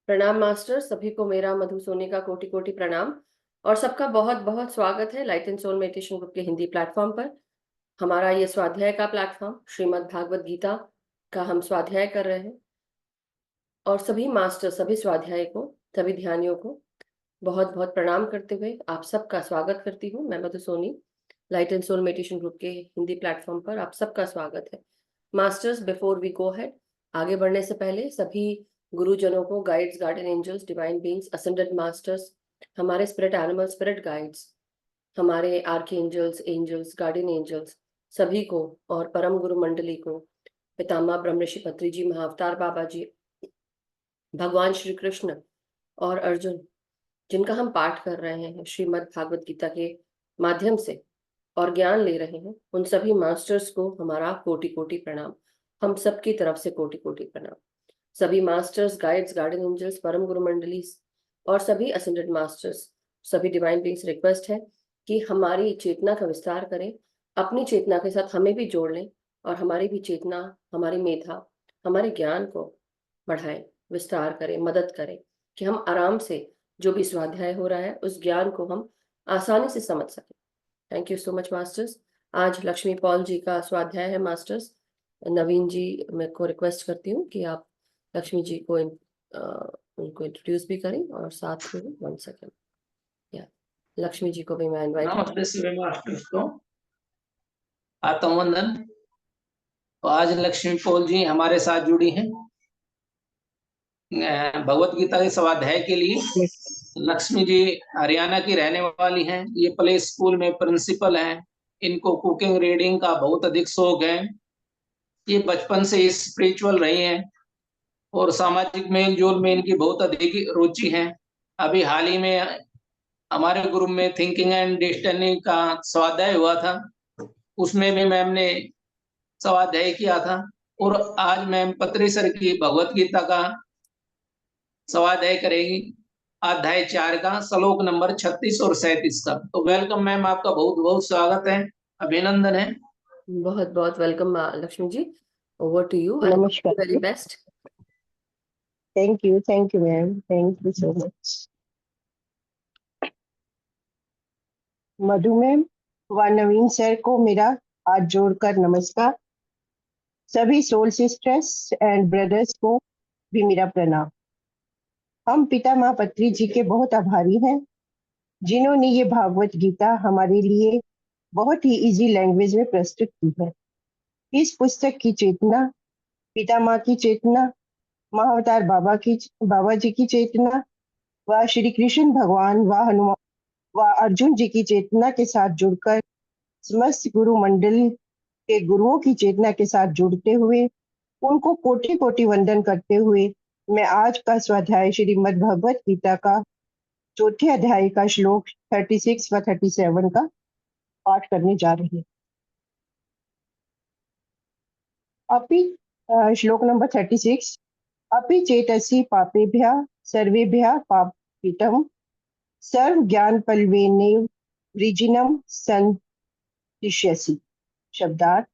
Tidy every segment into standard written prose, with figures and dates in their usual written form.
प्रणाम मास्टर, सभी को मेरा मधु सोनी का कोटि कोटि प्रणाम और सबका बहुत बहुत स्वागत है light and soul meditation group के हिंदी प्लेटफॉर्म पर। हमारा ये स्वाध्याय का प्लेटफॉर्म श्रीमद् भागवत गीता का हम स्वाध्याय कर रहे हैं और सभी मास्टर, सभी स्वाध्याय को, सभी ध्यानियों को बहुत बहुत प्रणाम करते हुए आप सबका स्वागत करती हूँ। मैं Madhu Soni, light and soul meditation group के हिंदी प्लेटफॉर्म पर आप सबका स्वागत है। Masters, before we go ahead, आगे बढ़ने से पहले सभी गुरुजनों को, guides, guardian angels, divine beings, ascended masters, हमारे स्पिरिट एनिमल, स्पिरिट गाइड्स, हमारे archangels, angels, guardian angels, सभी को और परम गुरु मंडली को, पितामह ब्रह्म ऋषि पत्री जी, महाअवतार बाबा जी, भगवान श्री कृष्ण और अर्जुन, जिनका हम पाठ कर रहे हैं श्रीमद् भागवत गीता के माध्यम से और ज्ञान ले रहे हैं, उन सभी मास्टर्स को हमारा कोटि कोटि प्रणाम। हम सबकी तरफ से कोटि कोटि प्रणाम। सभी मास्टर्स, गाइड्स, गार्डियन एंजल्स, परम गुरु मंडली और सभी असेंडेड मास्टर्स, सभी डिवाइन बीइंग्स, रिक्वेस्ट है कि हमारी चेतना का विस्तार करें, अपनी चेतना के साथ हमें भी जोड़ लें और हमारी भी चेतना, हमारी मेधा, हमारे ज्ञान को बढ़ाएं, विस्तार करें, मदद करें कि हम आराम से जो भी स्वाध्याय हो रहा है उस ज्ञान को हम आसानी से समझ सकें। Thank you so much masters. आज लक्ष्मी पॉल जी का स्वाध्याय है मास्टर्स। नवीन जी, मैं को रिक्वेस्ट करती हूँ कि आप लक्ष्मी जी को उनको इंट्रोड्यूस भी करें और साथ में 1 सेकेंड या लक्ष्मी जी को भी मैं इनवाइट। नमस्ते सभी मास्टर्स को आत्मवंदन। तो आज लक्ष्मी पॉल जी हमारे साथ जुड़ी हैं भगवत गीता के स्वाध्याय के लिए। लक्ष्मी जी हरियाणा की रहने वाली हैं। ये प्ले स्कूल में प्रिंसिपल हैं। इनको कुकिंग, रीडिंग का बहुत अधिक शौक है। ये बचपन से स्पिरिचुअल रही हैं और सामाजिक मेल जोल में इनकी बहुत अधिक रुचि है। अभी हाल ही में हमारे ग्रुप में थिंकिंग एंड डेस्टिनी का स्वाध्याय हुआ था, उसमें भी मैम ने स्वाध्याय किया था और आज मैम पत्री सर की भगवत गीता का स्वाध्याय करेगी, अध्याय 4 का श्लोक नंबर 36 और 37 का। तो वेलकम मैम, आपका बहुत बहुत स्वागत है, अभिनंदन है। बहुत बहुत welcome Lakshmi ji, over to you. नमस्कार। Very best. Thank you ma'am, thank you so much. Madhu ma'am व नवीन सर को मेरा हाथ जोड़कर नमस्कार। सभी सोल सिस्टर्स एंड ब्रदर्स को भी मेरा प्रणाम। हम पितामह पत्री जी के बहुत आभारी हैं, जिन्होंने ये भागवत गीता हमारे लिए बहुत ही इजी लैंग्वेज में प्रस्तुत की है। इस पुस्तक की चेतना, पितामह की चेतना, महाअवतार बाबा जी की चेतना व श्री कृष्ण भगवान व हनुमान व अर्जुन जी की चेतना के साथ जुड़कर समस्त गुरु मंडल के गुरुओं की चेतना के साथ जुड़ते हुए उनको कोटि कोटि वंदन करते हुए मैं आज का स्वाध्याय श्रीमद् भगवत गीता का चौथे अध्याय का श्लोक 36 व 37 का पाठ करने जा रही हूँ। अपि श्लोक नंबर 36। अपि चेतसि पापेभ्यः सर्वेभ्यः पापितं सर्व ज्ञान पल्वेनेव वृजिनं संतिष्यसि। शब्दार्थ: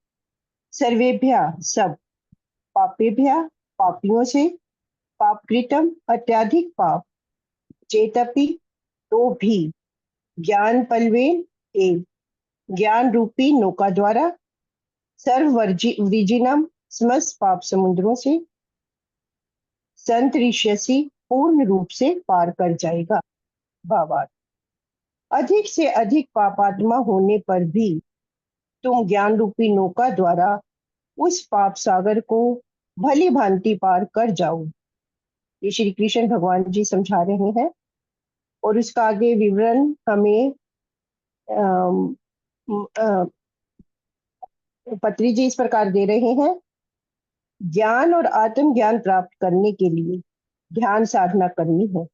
सर्वेभ्यः सब, पापेभ्यः पापियों से, पापकृतम अत्याधिक पाप, चेतपि तो भी, ज्ञान पल्वेन एव ज्ञान रूपी नौका द्वारा, सर्व वृजिनम समस्त पाप समुद्रों से, संतरिष्यसि पूर्ण रूप से पार कर जाएगा। भावार्थ: अधिक से अधिक पापात्मा होने पर भी तुम ज्ञान रूपी नौका द्वारा उस पाप सागर को भली भांति पार कर जाओ। ये श्री कृष्ण भगवान जी समझा रहे हैं और उसका आगे विवरण हमें पत्री जी इस प्रकार दे रहे हैं। ज्ञान और आत्म ज्ञान प्राप्त करने के लिए ध्यान साधना करनी है,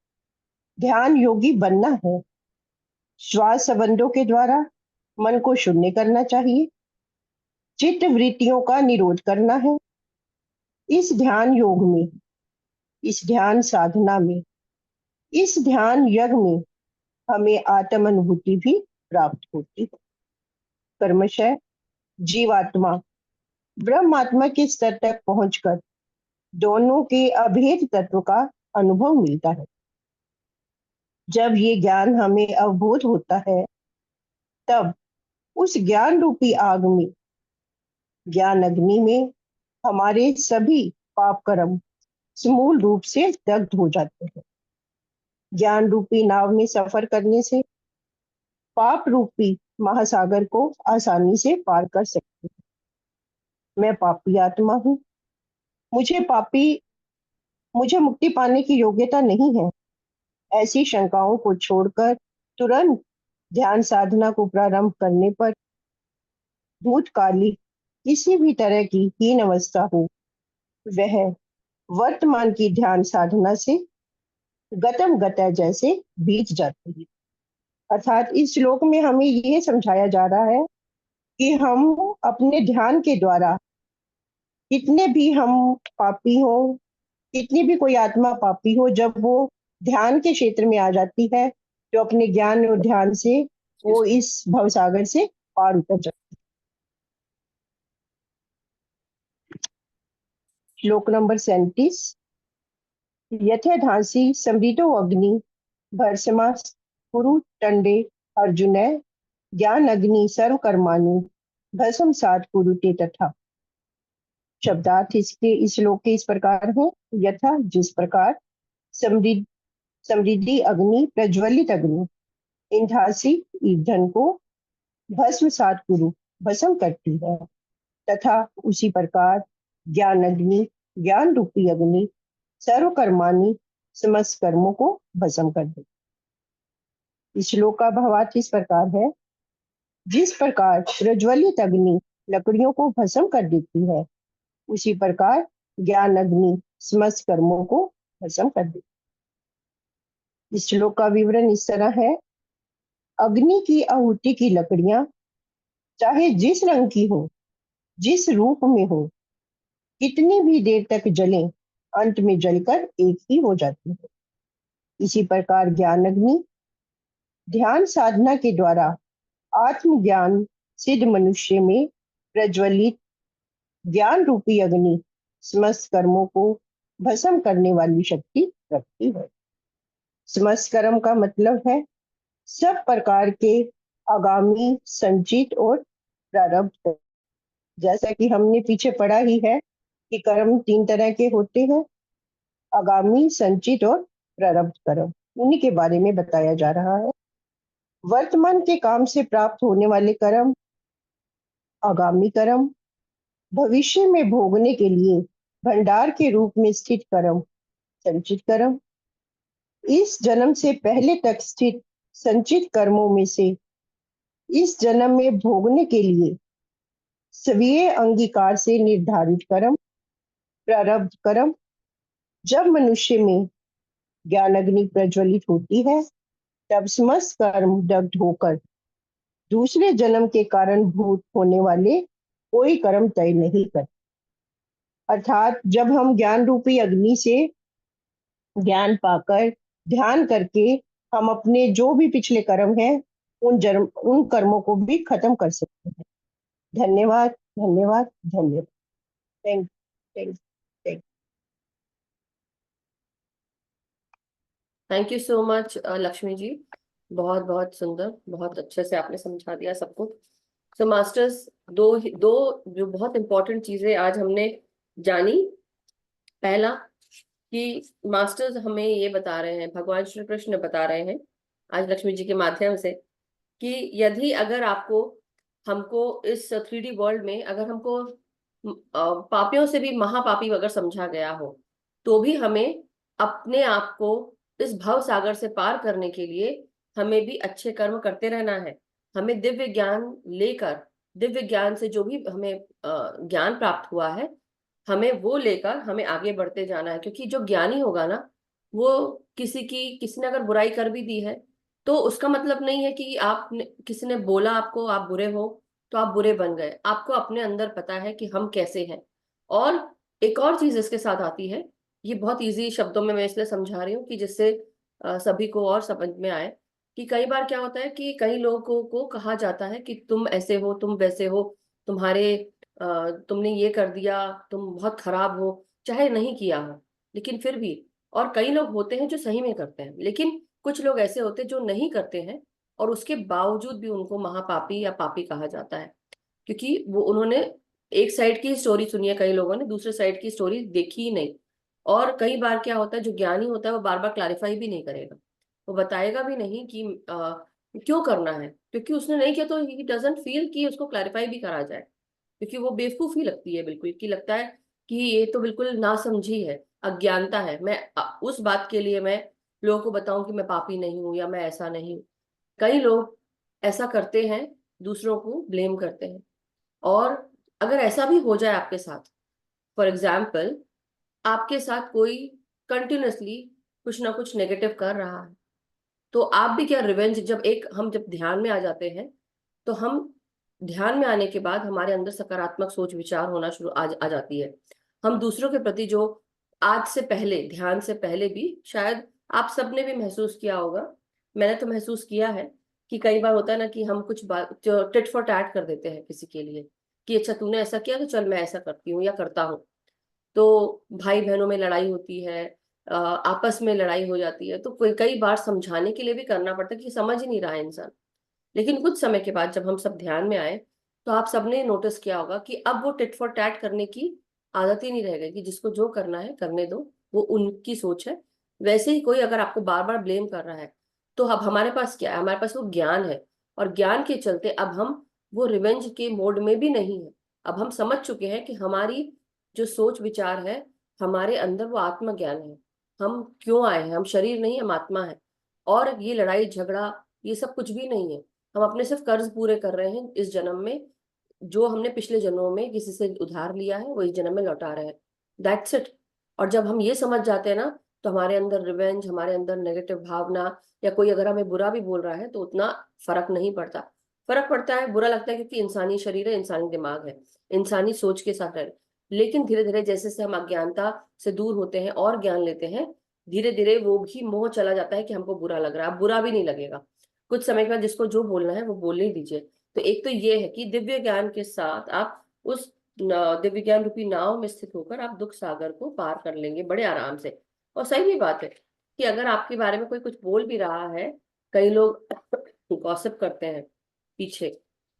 ध्यान योगी बनना है, श्वास संबंधों के द्वारा मन को शून्य करना चाहिए, चित्त वृत्तियों का निरोध करना है। इस ध्यान योग में, इस ध्यान साधना में, इस ध्यान यज्ञ में हमें आत्म अनुभूति भी प्राप्त होती है। कर्मशः जीवात्मा ब्रह्मात्मा के स्तर तक पहुंचकर दोनों के अभेद तत्व का अनुभव मिलता है। जब ये ज्ञान हमें अवबोध होता है, तब उस ज्ञान रूपी आग में, ज्ञान अग्नि में, हमारे सभी पाप कर्म समूल रूप से दग्ध हो जाते हैं। ज्ञान रूपी नाव में सफर करने से पाप रूपी महासागर को आसानी से पार कर सकते हैं। मैं पापी आत्मा हूँ, मुझे मुक्ति पाने की योग्यता नहीं है। ऐसी शंकाओं को छोड़कर तुरंत ध्यान साधना को प्रारंभ करने पर भूतकालिक किसी भी तरह की हीन अवस्था हो, वह वर्तमान की ध्यान साधना से गतम गतः जैसे बीत जाती है। अर्थात इस श्लोक में हमें ये समझाया जा रहा है कि हम अपने ध्यान के द्वारा कितने भी हम पापी हो, कितनी भी कोई आत्मा पापी हो, जब वो ध्यान के क्षेत्र में आ जाती है तो अपने ज्ञान और ध्यान से वो इस भवसागर से पार उतर जाती है। श्लोक नंबर 37। यथेधांसि समृद्धो अग्नि भर्समा कुरु टंडे अर्जुन ज्ञान अग्नि सर्व कर्माणि भस्म सात कुरुते तथा। शब्दार्थ इसके इस श्लोक के इस प्रकार है। यथा जिस प्रकार, समृद्धि अग्नि प्रज्वलित अग्नि, इंधासी ईंधन को भस्म सात कुरु भस्म करती है, तथा उसी प्रकार ज्ञान अग्नि, ज्ञान रूपी अग्नि सर्व कर्माणि समस्त कर्मों को भस्म कर दे। इस श्लोक का भावार्थ इस प्रकार है। जिस प्रकार प्रज्वलित अग्नि लकड़ियों को भस्म कर देती है, उसी प्रकार ज्ञान अग्नि समस्त कर्मों को भस्म कर देती है। इस श्लोक का विवरण इस तरह है। अग्नि की आहुति की लकड़ियां चाहे जिस रंग की हो, जिस रूप में हो, कितनी भी देर तक जलें, अंत में जलकर एक ही हो जाती है। इसी प्रकार ज्ञान अग्नि ध्यान साधना के द्वारा आत्मज्ञान सिद्ध मनुष्य में प्रज्वलित ज्ञान रूपी अग्नि समस्त कर्मों को भस्म करने वाली शक्ति रखती है। समस्त कर्म का मतलब है सब प्रकार के आगामी, संचित और प्रारब्ध। जैसा कि हमने पीछे पढ़ा ही है कि कर्म 3 तरह के होते हैं, आगामी, संचित और प्रारब्ध कर्म। उन्हीं के बारे में बताया जा रहा है। वर्तमान के काम से प्राप्त होने वाले कर्म आगामी कर्म, भविष्य में भोगने के लिए भंडार के रूप में स्थित कर्म संचित कर्म, इस जन्म से पहले तक स्थित संचित कर्मों में से इस जन्म में भोगने के लिए स्वीय अंगीकार से निर्धारित कर्म प्रारब्ध कर्म। जब मनुष्य में ज्ञान अग्नि प्रज्वलित होती है, तब समस्त कर्म दग्ध होकर दूसरे जन्म के कारण भूत होने वाले कोई कर्म तय नहीं करते। अर्थात जब हम ज्ञान रूपी अग्नि से ज्ञान पाकर ध्यान करके हम अपने जो भी पिछले कर्म हैं उन कर्मों को भी खत्म कर सकते हैं। धन्यवाद, धन्यवाद, धन्यवाद। Thank thank thank thank you so much Lakshmi ji, बहुत बहुत सुंदर, बहुत अच्छे से आपने समझा दिया सब कुछ। सो मास्टर्स, दो जो बहुत इंपॉर्टेंट चीजें आज हमने जानी। पहला कि मास्टर्स हमें ये बता रहे हैं, भगवान श्री कृष्ण बता रहे हैं आज लक्ष्मी जी के माध्यम से, कि यदि अगर हमको इस 3D वर्ल्ड में अगर हमको पापियों से भी महापापी अगर समझा गया हो, तो भी हमें अपने आप को इस भव सागर से पार करने के लिए हमें भी अच्छे कर्म करते रहना है। हमें दिव्य ज्ञान लेकर, दिव्य ज्ञान से जो भी हमें ज्ञान प्राप्त हुआ है, हमें वो लेकर हमें आगे बढ़ते जाना है। क्योंकि जो ज्ञानी होगा ना, वो किसी ने अगर बुराई कर भी दी है, तो उसका मतलब नहीं है कि किसी ने बोला आपको आप बुरे हो तो आप बुरे बन गए। आपको अपने अंदर पता है कि हम कैसे हैं। और एक और चीज इसके साथ आती है, ये बहुत इजी शब्दों में मैं इसलिए समझा रही हूँ कि जिससे सभी को और समझ में आए, कि कई बार क्या होता है कि कई लोगों को कहा जाता है कि तुम ऐसे हो, तुम वैसे हो, तुमने ये कर दिया, तुम बहुत खराब हो, चाहे नहीं किया हो, लेकिन फिर भी। और कई लोग होते हैं जो सही में करते हैं, लेकिन कुछ लोग ऐसे होते हैं जो नहीं करते हैं और उसके बावजूद भी उनको महापापी या पापी कहा जाता है, क्योंकि वो उन्होंने एक साइड की स्टोरी सुनी है, कई लोगों ने दूसरे साइड की स्टोरी देखी ही नहीं। और कई बार क्या होता है, जो ज्ञानी होता है वो बार बार क्लैरिफाई भी नहीं करेगा, वो बताएगा भी नहीं कि क्यों करना है, क्योंकि उसने नहीं किया तो ही डजंट फील कि उसको क्लैरिफाई भी करा जाए, क्योंकि वो बेवकूफी लगती है बिल्कुल, कि लगता है कि ये तो बिल्कुल नासमझी है, अज्ञानता है। मैं उस बात के लिए मैं लोगों को बताऊं कि मैं पापी नहीं हूं या मैं ऐसा नहीं हूं। कई लोग ऐसा करते हैं, दूसरों को ब्लेम करते हैं। और अगर ऐसा भी हो जाए आपके साथ, फॉर एग्जाम्पल आपके साथ कोई कंटिन्यूअसली कुछ ना कुछ नेगेटिव कर रहा है, तो आप भी क्या रिवेंज, हम जब ध्यान में आ जाते हैं, तो हम ध्यान में आने के बाद हमारे अंदर सकारात्मक सोच विचार होना आ जाती है। हम दूसरों के प्रति जो आज से पहले, ध्यान से पहले भी शायद आप सबने भी महसूस किया होगा, मैंने तो महसूस किया है कि कई बार होता है ना कि हम कुछ बात जो टिट फॉर टैट कर देते हैं किसी के लिए, कि अच्छा तूने ऐसा किया तो चल मैं ऐसा करती हूँ या करता हूँ। तो भाई बहनों में लड़ाई होती है, आपस में लड़ाई हो जाती है, तो कोई कई बार समझाने के लिए भी करना पड़ता है कि समझ ही नहीं रहा है इंसान। लेकिन कुछ समय के बाद जब हम सब ध्यान में आए, तो आप सबने नोटिस किया होगा कि अब वो टिट फॉर टैट करने की आदत ही नहीं रह गई, कि जिसको जो करना है करने दो, वो उनकी सोच है। वैसे ही कोई अगर आपको बार बार ब्लेम कर रहा है, तो अब हमारे पास क्या है, हमारे पास वो ज्ञान है, और ज्ञान के चलते अब हम वो रिवेंज के मोड में भी नहीं है। अब हम समझ चुके हैं कि हमारी जो सोच विचार है, हमारे अंदर वो आत्मज्ञान है। हम क्यों आए हैं, हम शरीर नहीं, हम आत्मा है। और ये लड़ाई झगड़ा ये सब कुछ भी नहीं है। हम अपने सिर्फ कर्ज पूरे कर रहे हैं इस जन्म में, जो हमने पिछले जन्मों में किसी से उधार लिया है वो इस जन्म में लौटा रहे हैं। That's it. और जब हम ये समझ जाते हैं ना, तो हमारे अंदर रिवेंज, हमारे अंदर नेगेटिव भावना, या कोई अगर हमें बुरा भी बोल रहा है तो उतना फर्क नहीं पड़ता। फर्क पड़ता है, बुरा लगता है, क्योंकि इंसानी शरीर है, इंसानी दिमाग है, इंसानी सोच के साथ है। लेकिन धीरे धीरे जैसे से हम अज्ञानता से दूर होते हैं और ज्ञान लेते हैं, धीरे धीरे वो भी मोह चला जाता है कि हमको बुरा लग रहा है, अब बुरा भी नहीं लगेगा। कुछ समय के बाद जिसको जो बोलना है वो बोलने ही दीजिए। तो एक तो ये है कि दिव्य ज्ञान के साथ आप उस दिव्य ज्ञान रूपी नाव में स्थित होकर आप दुख सागर को पार कर लेंगे बड़े आराम से। और सही भी बात है कि अगर आपके बारे में कोई कुछ बोल भी रहा है, कई लोग गॉसिप करते हैं पीछे,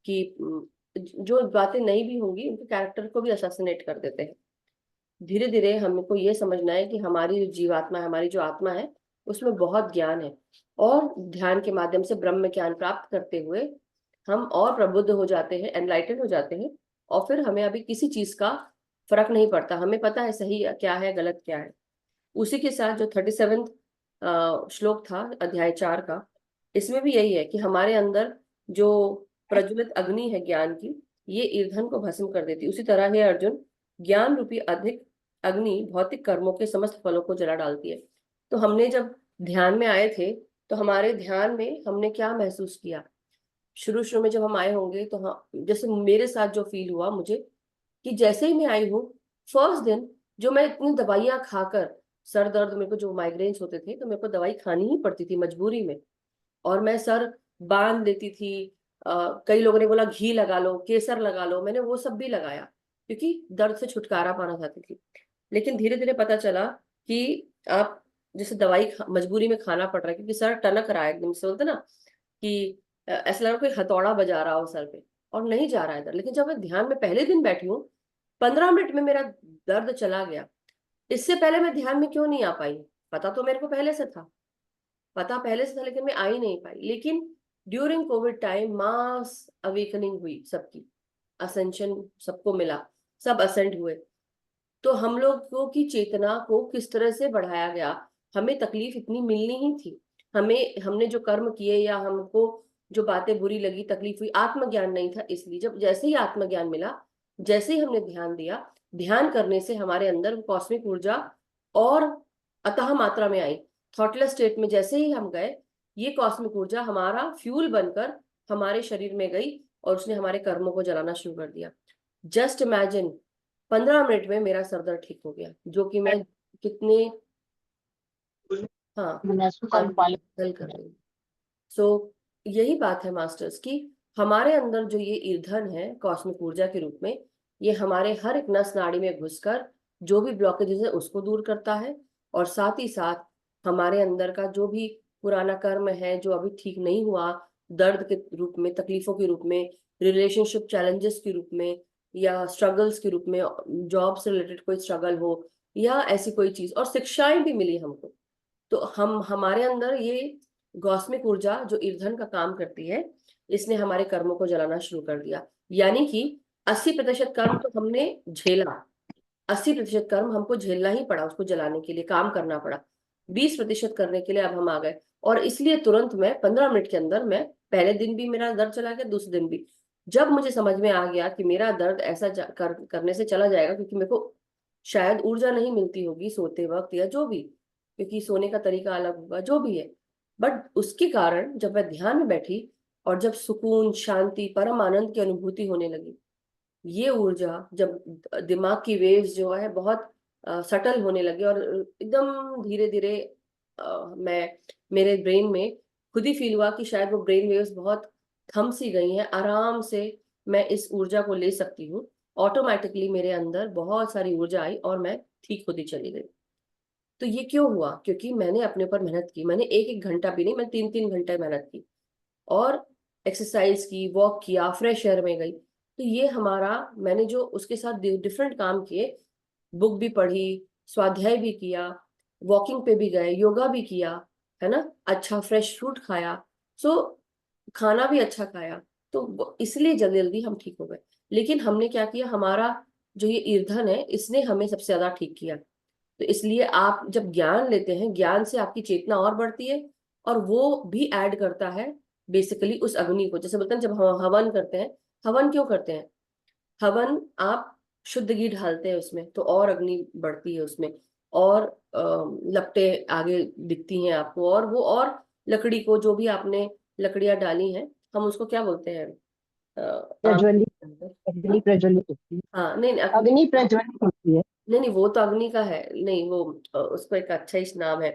कि जो बातें नहीं भी होंगी उनके कैरेक्टर को भी असैसिनेट कर देते हैं। धीरे धीरे हमको ये समझना है कि हमारी जो जीवात्मा है, हमारी जो आत्मा है, उसमें बहुत ज्ञान है। और ध्यान के माध्यम से ब्रह्म ज्ञान प्राप्त करते हुए हम और प्रबुद्ध हो जाते हैं, एनलाइटन हो जाते हैं। और फिर हमें अभी किसी चीज का फर्क नहीं पड़ता, हमें पता है सही क्या है गलत क्या है। उसी के साथ जो 37 श्लोक था अध्याय 4 का, इसमें भी यही है कि हमारे अंदर जो प्रज्वलित अग्नि है ज्ञान की, ये ईंधन को भस्म कर देती। उसी तरह है अर्जुन, ज्ञान रूपी अधिक अग्नि भौतिक कर्मों के समस्त फलों को जला डालती है। तो हमने जब ध्यान में आए थे, तो हमारे ध्यान में हमने क्या महसूस किया, शुरू शुरू में जब हम आए होंगे, तो हाँ, जैसे मेरे साथ जो फील हुआ मुझे, कि जैसे ही मैं आई हूँ, फर्स्ट दिन जो मैं इतनी दवाइयां खाकर, सर दर्द, मेरे को जो माइग्रेन्स होते थे तो मेरे को दवाई खानी ही पड़ती थी मजबूरी में, और मैं सर बांध लेती थी। कई लोगों ने बोला घी लगा लो, केसर लगा लो, मैंने वो सब भी लगाया, क्योंकि दर्द से छुटकारा पाना चाहती थी। लेकिन धीरे धीरे पता चला कि आप जैसे दवाई मजबूरी में खाना पड़ रहा है, क्योंकि सर टनक रहा है एकदम से, बोलते ना कि ऐसा लग रहा कोई हथौड़ा बजा रहा हो सर पे, और नहीं जा रहा है दर्द। लेकिन जब मैं ध्यान में पहले दिन बैठी हूँ, 15 मिनट में मेरा दर्द चला गया। इससे पहले मैं ध्यान में क्यों नहीं आ पाई, पता तो मेरे को पहले से था, पता पहले से था, लेकिन मैं आ ही नहीं पाई। लेकिन during Covid time mass awakening हुई सबकी, असेंशन सबको मिला, सब असेंड हुए। तो हम लोगों की चेतना को किस तरह से बढ़ाया गया, हमें तकलीफ इतनी मिलनी ही थी। हमने जो कर्म किए या हमको जो बातें बुरी लगी, तकलीफ हुई, आत्मज्ञान नहीं था। इसलिए जब जैसे ही आत्मज्ञान मिला, जैसे ही हमने ध्यान दिया, ध्यान करने से हमारे अंदर वो कॉस्मिक ऊर्जा और अतः मात्रा में आई। थॉटलेस स्टेट में जैसे ही हम गए, ये कॉस्मिक ऊर्जा हमारा फ्यूल बनकर हमारे शरीर में गई, और उसने हमारे कर्मों को जलाना शुरू कर दिया। जस्ट इमेजिन, 15 मिनट में मेरा सर दर्द ठीक हो गया, जो कि मैं कितने, हाँ, कल कर रही हूँ। सो यही बात है मास्टर्स की, हमारे अंदर जो ये ईंधन है कॉस्मिक ऊर्जा के रूप में, ये हमारे हर एक नस नाड़ी में घुसकर जो भी ब्लॉकेजेस है उसको दूर करता है, और साथ ही साथ हमारे अंदर का जो भी पुराना कर्म है जो अभी ठीक नहीं हुआ, दर्द के रूप में, तकलीफों के रूप में, रिलेशनशिप चैलेंजेस के रूप में, या स्ट्रगल्स के रूप में, जॉब से रिलेटेड कोई स्ट्रगल हो या ऐसी कोई चीज, और शिक्षाएं भी मिली हमको, तो हम हमारे अंदर ये गॉस्मिक ऊर्जा जो ईंधन का काम करती है, इसने हमारे कर्मों को जलाना शुरू कर दिया। यानी कि 80% कर्म तो हमने झेला, 80% कर्म हमको झेलना ही पड़ा, उसको जलाने के लिए काम करना पड़ा। 20% करने के लिए अब हम आ गए, और इसलिए तुरंत मैं 15 मिनट के अंदर, मैं पहले दिन भी मेरा दर्द चला गया, दूसरे दिन भी। जब मुझे समझ में आ गया कि मेरा दर्द ऐसा करने से चला जाएगा, क्योंकि मेरे को शायद ऊर्जा नहीं मिलती होगी सोते वक्त या जो भी, क्योंकि सोने का तरीका अलग होगा, जो भी है, बट उसके कारण जब मैं ध्यान में बैठी और जब सुकून, शांति, परम आनंद की अनुभूति होने लगी, ये ऊर्जा जब दिमाग की वेव्स जो है बहुत सटल होने लगे, और एकदम धीरे धीरे मैं, मेरे ब्रेन में खुद ही फील हुआ कि शायद वो ब्रेन वेव्स बहुत थम सी गई हैं, आराम से मैं इस ऊर्जा को ले सकती हूँ। ऑटोमेटिकली मेरे अंदर बहुत सारी ऊर्जा आई और मैं ठीक होती चली गई। तो ये क्यों हुआ? क्योंकि मैंने अपने ऊपर मेहनत की। मैंने 1-1 घंटा भी नहीं, मैं 3-3 घंटे मेहनत की, और एक्सरसाइज की, वॉक किया, फ्रेश एयर में गई। तो ये हमारा, मैंने जो उसके साथ डिफरेंट काम किए, बुक भी पढ़ी, स्वाध्याय भी किया, वॉकिंग पे भी गए, योगा भी किया, है ना, अच्छा फ्रेश फ्रूट खाया, सो खाना भी अच्छा खाया, तो इसलिए जल्दी जल्दी हम ठीक हो गए। लेकिन हमने क्या किया, हमारा जो ये ईंधन है इसने हमें सबसे ज्यादा ठीक किया। तो इसलिए आप जब ज्ञान लेते हैं, ज्ञान से आपकी चेतना और बढ़ती है, और वो भी ऐड करता है बेसिकली उस अग्नि को। जैसे बोलते हैं जब हम हवन करते हैं, हवन क्यों करते हैं? हवन, आप शुद्ध घी डालते हैं उसमें तो और अग्नि बढ़ती है उसमें, और लपटे आगे दिखती हैं आपको, और वो, और लकड़ी को, जो भी आपने लकड़ियां डाली हैं, हम उसको क्या बोलते हैं? प्रज्वलित, अग्नि हाँ, प्रज्वलित होती है। हाँ, नहीं अग्नि प्रज्वलित होती है। नहीं नहीं, वो तो अग्नि का है, नहीं वो उसको एक अच्छा ही नाम है,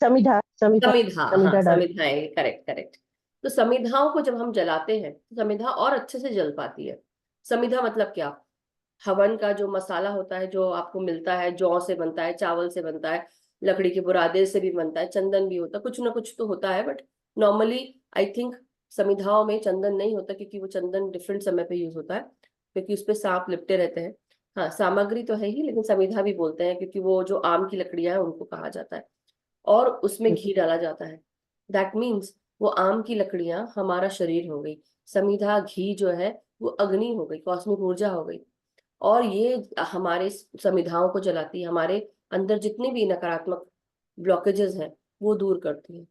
समिधा, समिधा, समिधा। हाँ, समिधा डाल। समिधाएं, करेक्ट करेक्ट। तो समिधाओं को जब हम जलाते हैं तो समिधा और अच्छे से जल पाती है। समिधा मतलब क्या? हवन का जो मसाला होता है, जो आपको मिलता है, जौ से बनता है, चावल से बनता है, लकड़ी के बुरादे से भी बनता है, चंदन भी होता है, कुछ ना कुछ तो होता है, बट नॉर्मली आई थिंक समिधाओं में चंदन नहीं होता, क्योंकि वो चंदन डिफरेंट समय पे यूज होता है, क्योंकि उस पे सांप लिपटे रहते हैं। हाँ, सामग्री तो है ही, लेकिन समिधा भी बोलते हैं, क्योंकि वो जो आम की लकड़ियां हैं उनको कहा जाता है, और उसमें घी डाला जाता है। दैट मीन्स वो आम की लकड़ियां हमारा शरीर हो गई, समिधा घी जो है वो अग्नि हो गई, कॉस्मिक ऊर्जा हो गई, और ये हमारे समिधाओं को जलाती है, हमारे अंदर जितने भी नकारात्मक ब्लॉकेजेस हैं वो दूर करती है।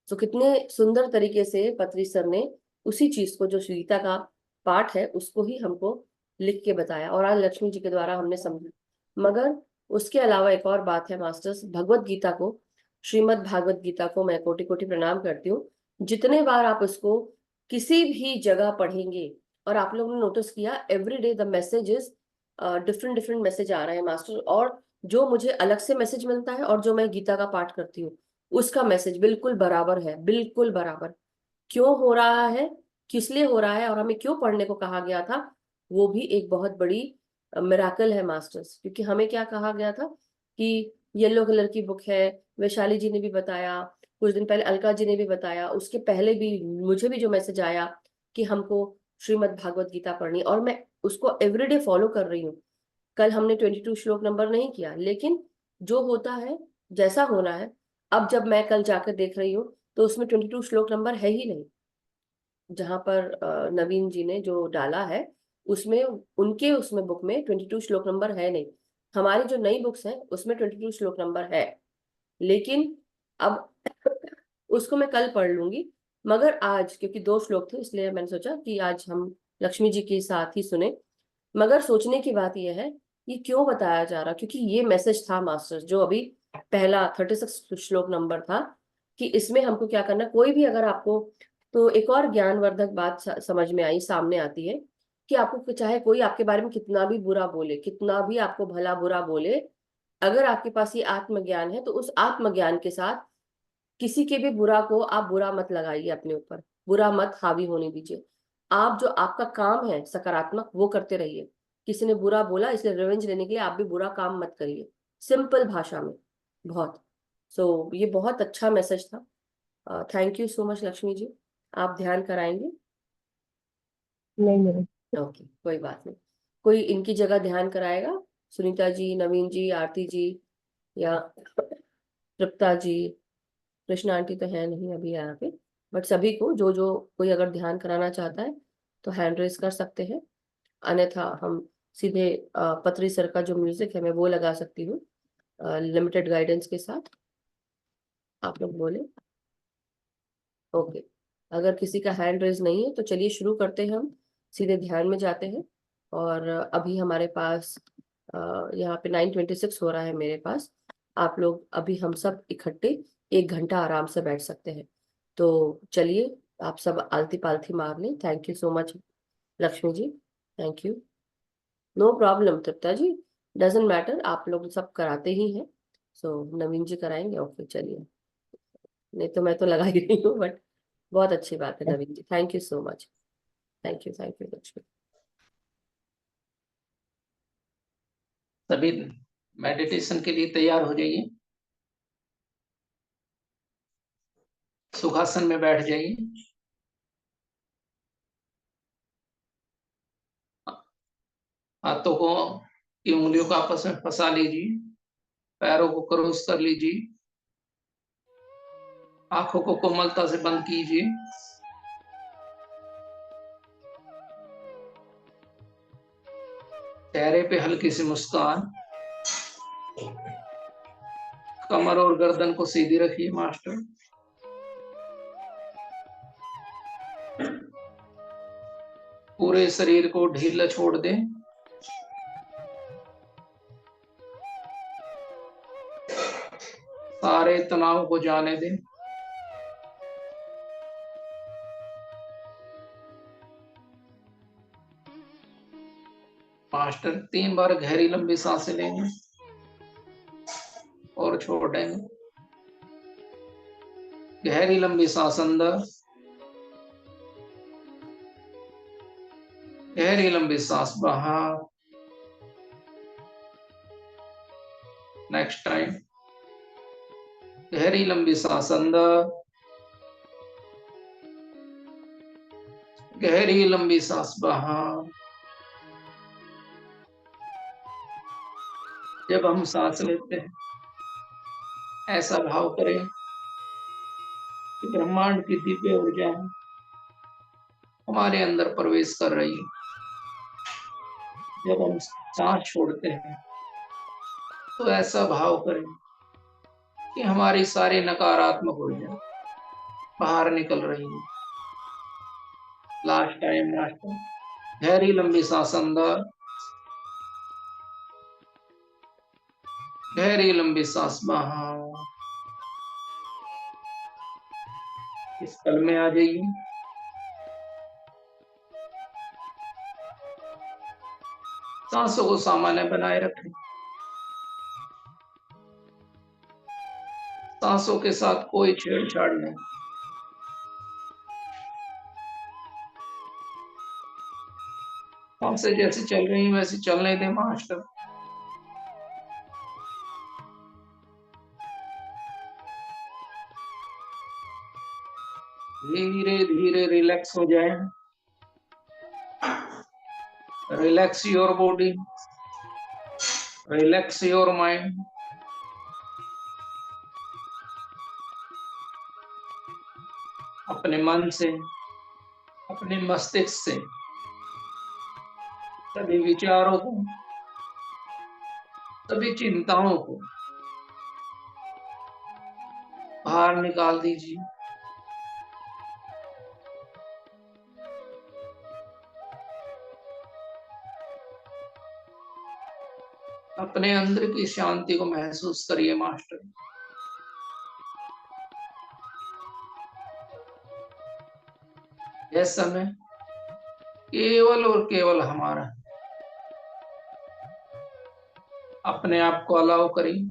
तो कितने सुंदर तरीके से पत्री सर ने उसी चीज को, जो गीता का पाठ है, उसको ही हमको लिख के बताया, और आज लक्ष्मी जी के द्वारा हमने समझा। मगर उसके अलावा एक और बात है मास्टर्स, भगवत गीता को, श्रीमद् भागवत गीता को मैं कोटि कोटि प्रणाम करती हूँ। जितने बार आप उसको किसी भी जगह पढ़ेंगे, और आप लोगों ने नोटिस किया every day the messages, different different message आ रहे हैं मास्टर, और जो मुझे अलग से मैसेज मिलता है और जो मैं गीता का पाठ करती हूँ उसका मैसेज बिल्कुल बराबर है, बिल्कुल बराबर। क्यों हो रहा है, किस लिए हो रहा है, और हमें क्यों पढ़ने को कहा गया था, वो भी एक बहुत बड़ी मिराकल है मास्टर्स। क्योंकि हमें क्या कहा गया था कि येलो कलर की बुक है, वैशाली जी ने भी बताया, कुछ दिन पहले अलका जी ने भी बताया, उसके पहले भी मुझे भी जो मैसेज आया कि हमको श्रीमद् भागवत गीता पढ़नी, और मैं उसको एवरीडे फॉलो कर रही हूँ। कल हमने 22 श्लोक नंबर नहीं किया, लेकिन जो होता है, जैसा होना है, अब जब मैं कल जाकर देख रही हूँ तो उसमें 22 श्लोक नंबर है ही नहीं, जहां पर नवीन जी ने जो डाला है उसमें, उनके उसमें बुक में 22 श्लोक नंबर है नहीं। हमारी जो नई बुक्स हैं उसमें 22 श्लोक नंबर है, लेकिन अब उसको मैं कल पढ़ लूंगी। मगर आज क्योंकि 2 श्लोक थे, इसलिए मैंने सोचा कि आज हम लक्ष्मी जी के साथ ही सुने। मगर सोचने की बात यह है, ये क्यों बताया जा रहा, क्योंकि ये मैसेज था मास्टर्स, जो अभी पहला 36 श्लोक नंबर था, कि इसमें हमको क्या करना। कोई भी अगर आपको, तो एक और ज्ञानवर्धक बात समझ में आई, सामने आती है, कि आपको चाहे कोई आपके बारे में कितना भी बुरा बोले, कितना भी आपको भला बुरा बोले, अगर आपके पास ये आत्मज्ञान है तो उस आत्मज्ञान के साथ किसी के भी बुरा को आप बुरा मत लगाइए, अपने ऊपर बुरा मत हावी होने दीजिए। आप जो आपका काम है सकारात्मक, वो करते रहिए। किसी ने बुरा बोला इसलिए रिवेंज लेने के लिए आप भी बुरा काम मत करिए, सिंपल भाषा में, बहुत। सो ये बहुत अच्छा मैसेज था। Thank you so much Lakshmi ji. आप ध्यान कराएंगे? नहीं। ओके, कोई बात नहीं। कोई इनकी जगह ध्यान कराएगा? सुनीता जी, नवीन जी, आरती जी, या तृप्ता जी? कृष्णा आंटी तो है नहीं अभी यहाँ पे, बट सभी को, जो जो कोई अगर ध्यान कराना चाहता है तो हैंड रेस कर सकते हैं। अन्यथा हम सीधे पत्री सर का जो म्यूजिक है मैं वो लगा सकती हूँ, लिमिटेड गाइडेंस के साथ। आप लोग बोले ओके। अगर किसी का हैंड रेज नहीं है तो चलिए शुरू करते हैं, हम सीधे ध्यान में जाते हैं। और अभी हमारे पास यहाँ पे 9:26 हो रहा है मेरे पास। आप लोग अभी हम सब इकट्ठे 1 घंटा आराम से बैठ सकते हैं। तो चलिए, आप सब आलती पालथी मार लें। Thank you so much Lakshmi ji, thank you. No problem Tripta ji, doesn't matter, आप लोग सब कराते ही हैं। सो नवीन जी कराएंगे, ओके चलिए। नहीं तो मैं तो लगा ही रही हूँ, बट बहुत अच्छी बात है Naveen ji, thank you so much. Thank you Lakshmi. सभी मेडिटेशन के लिए तैयार हो जाइए, सुखासन में बैठ जाइए। हाथों को की उंगलियों को आपस में फंसा लीजिए, पैरों को क्रॉस कर लीजिए, आंखों को कोमलता से बंद कीजिए। चेहरे पे हल्की सी मुस्कान, कमर और गर्दन को सीधी रखिए मास्टर। पूरे शरीर को ढीला छोड़ दें। सारे तनाव को जाने दें। मास्टर 3 बार गहरी लंबी सांसें लेंगे और छोड़ेंगे। गहरी लंबी सांस अंदर, गहरी लंबी सांस बाहर। नेक्स्ट टाइम, गहरी लंबी सांस अंदर, गहरी लंबी सांस बाहर। जब हम सांस लेते हैं, ऐसा भाव करें कि ब्रह्मांड की दिव्य ऊर्जा हमारे अंदर प्रवेश कर रही है। जब हम सांस छोड़ते हैं तो ऐसा भाव करें कि हमारी सारी नकारात्मक ऊर्जा बाहर निकल रही है। लास्ट टाइम मास्टर, गहरी लंबी सांस अंदर, गहरी लंबी सांस बाहर। इस पल में आ जाइए। सांसों को सामान्य बनाए रखें। सांसों के साथ कोई छेड़छाड़ नहीं। सांसें जैसे चल रही हैं वैसे चलने दें मास्टर। धीरे धीरे रिलैक्स हो जाए। Relax your body, relax your mind. अपने मन से, अपने मस्तिष्क से सभी विचारों को, सभी चिंताओं को बाहर निकाल दीजिए। अपने अंदर की शांति को महसूस करिए मास्टर। यह समय केवल और केवल हमारा। अपने आप को अलाउ करिए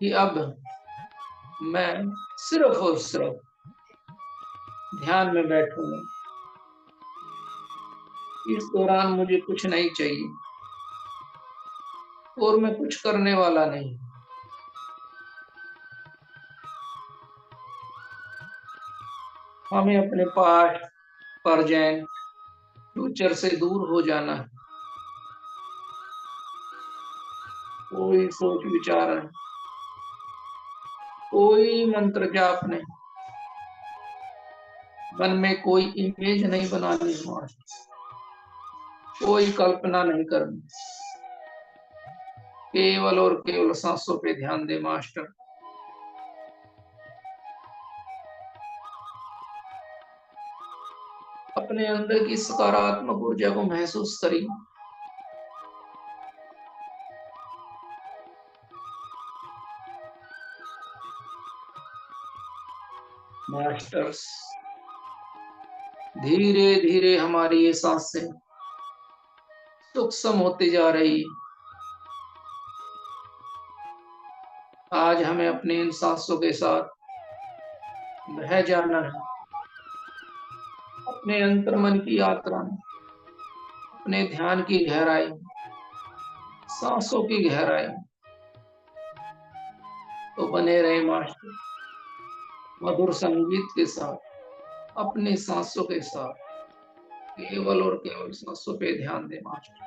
कि अब मैं सिर्फ और सिर्फ ध्यान में बैठूंगा। इस दौरान मुझे कुछ नहीं चाहिए, और मैं कुछ करने वाला नहीं। हमें अपने पास्ट, प्रेजेंट, फ्यूचर से दूर हो जाना है। कोई सोच विचार नहीं, कोई मंत्र जाप नहीं, मन में कोई इमेज नहीं बनानी, कोई कल्पना नहीं करनी, केवल और केवल सांसों पे ध्यान दे मास्टर। अपने अंदर की सकारात्मक ऊर्जा को महसूस करिए। मास्टर्स, धीरे धीरे हमारी ये सांसें सूक्ष्म होती जा रही है। आज हमें अपने इन सांसों के साथ बह जाना है, अपने अंतर्मन की यात्रा में, अपने ध्यान की गहराई में, सांसों की गहराई में। तो बने रहे मास्टर मधुर संगीत के साथ, अपनी सांसों के साथ, केवल और केवल सांसों पे ध्यान दे मास्टर।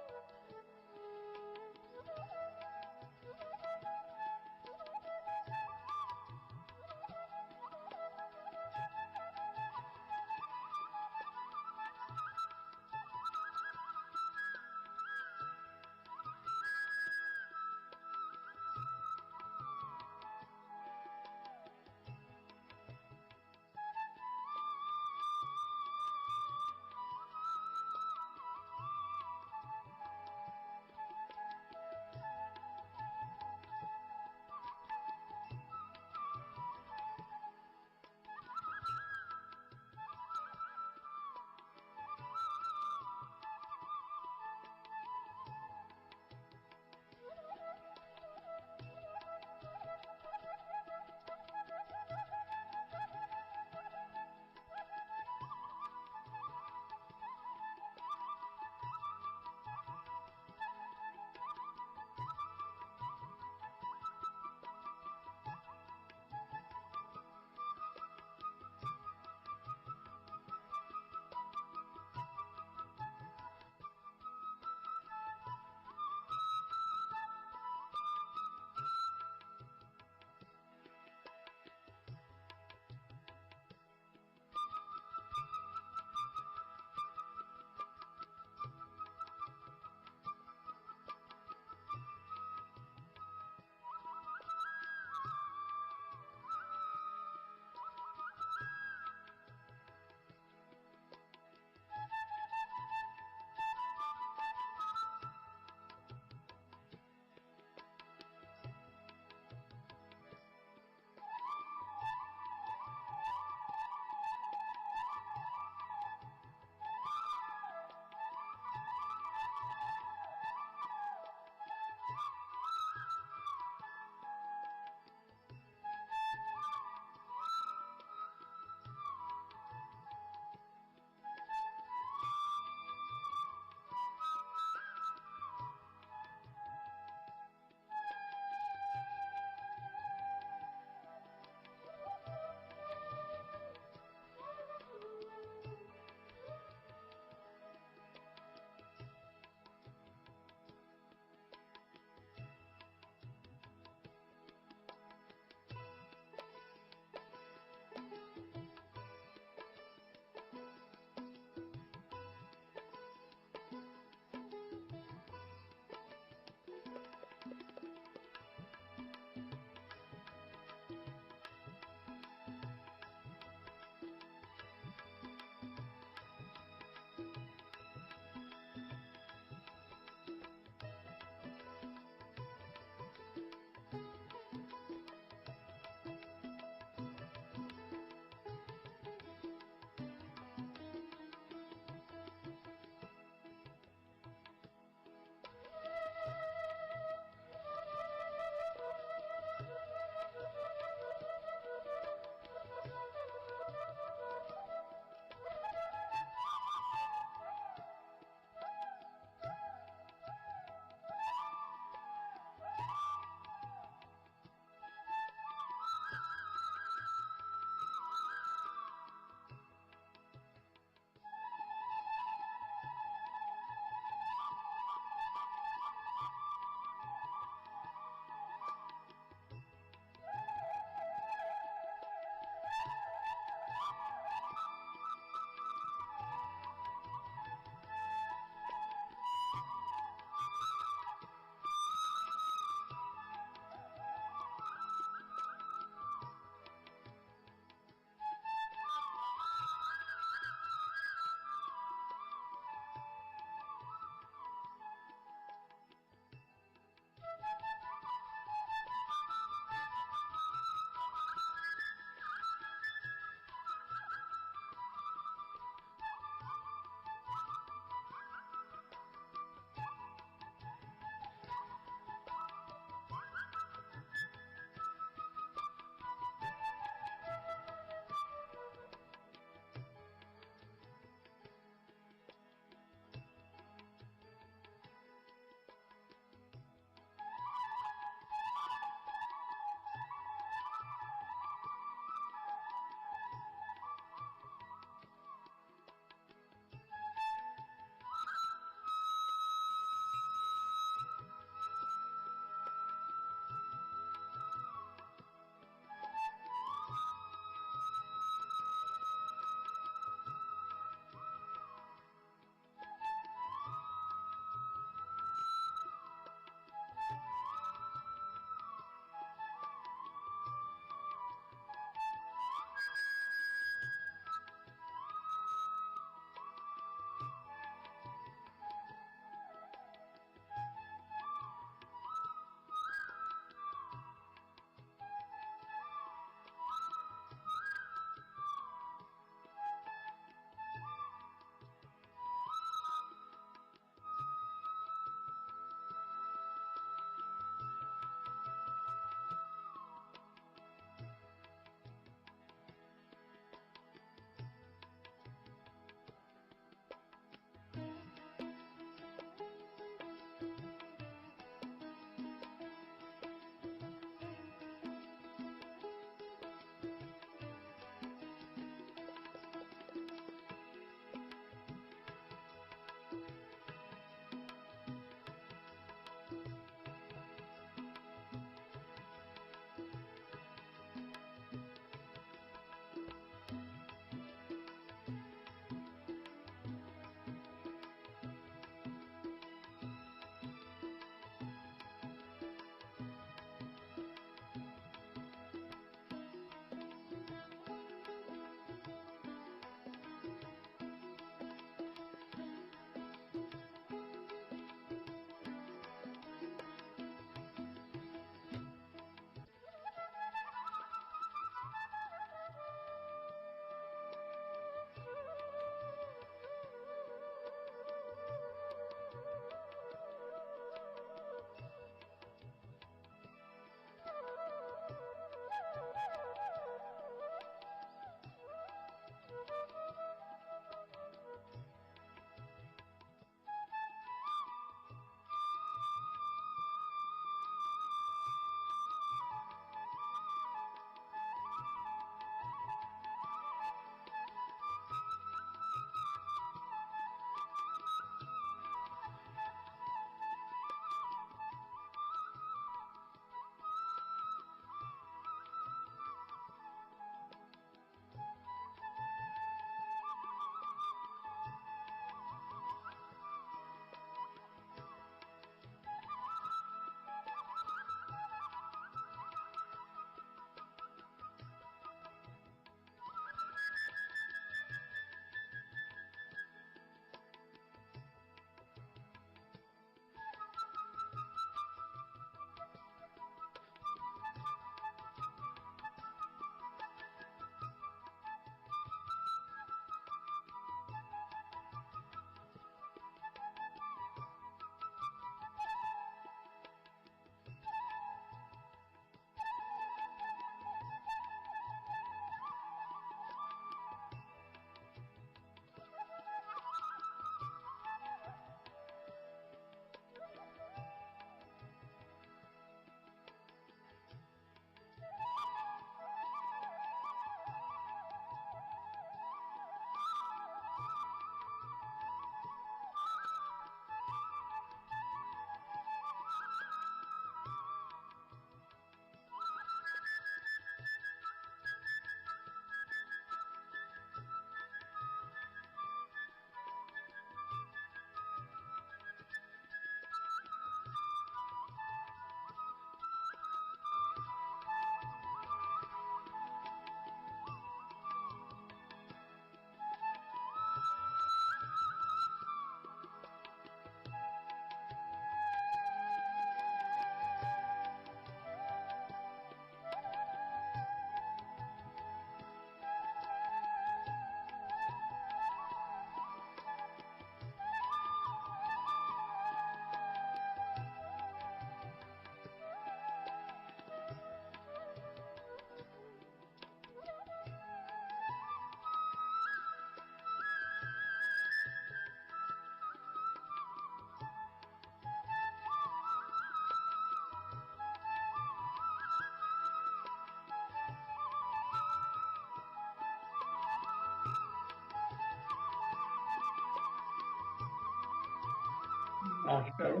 मास्टर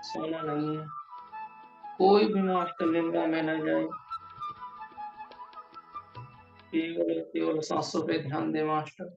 सोना नहीं है, कोई भी मास्टर निंदा में न जाए, केवल सांसों पे ध्यान दे मास्टर।